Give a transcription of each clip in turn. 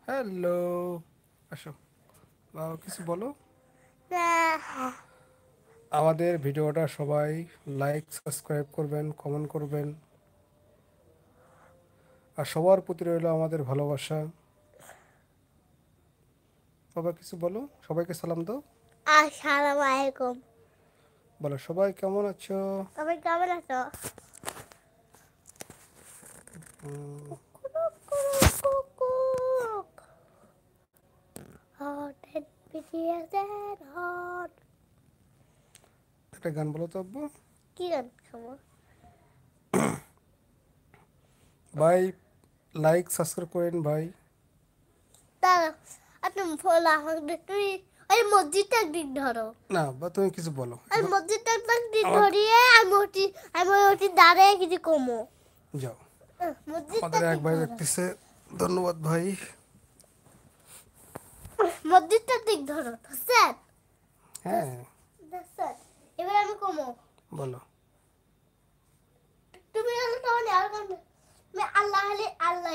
Hello, আসো। কিছু বলো। আমাদের ভিডিওটা সবাই লাইক সাবস্ক্রাইব করবেন, কমেন্ট করবেন। আর সবার প্রতি রইল আমাদের ভালোবাসা। সবাই কিছু বলো, সবাইকে সালাম দাও। আসসালামু আলাইকুম। বলো সবাই কেমন আছো? তুমি কেমন আছো? Um, hot and BTS and hot. একটা গান বলো তো আব্বু। কি গান শোনো? ভাই, লাইক সাবস্ক্রাইব করেন ভাই। তা আপনি ফোন আমাকে তুমি ওই মসজিদটার দিক ধরো। না বা তুমি কিছু বলো ওই এখন। মসজিদটার দিক আমার ধরিয়ে আমি ওটি দাঁড়িয়ে কিছু কমো। যাও। আমাদের মসজিদটার এক দিক ভাই ধরো। দেখতেছে। ধন্যবাদ ভাই। মসজিদটার দিক ধরো স্যার। হ্যাঁ, স্যার এবার আমি কমো। বলো। তুমি হলে তখন আর গান তুমি আল্লাহ আল্লাহ আল্লাহ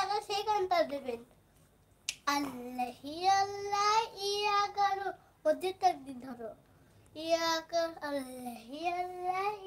আল্লাহ সেই গানটা দেবেন। আল্লাহ আল্লাহ ইয়া করো মসজিদটার দিক ধরো ইয়া কর আল্লাহ আল্লাহ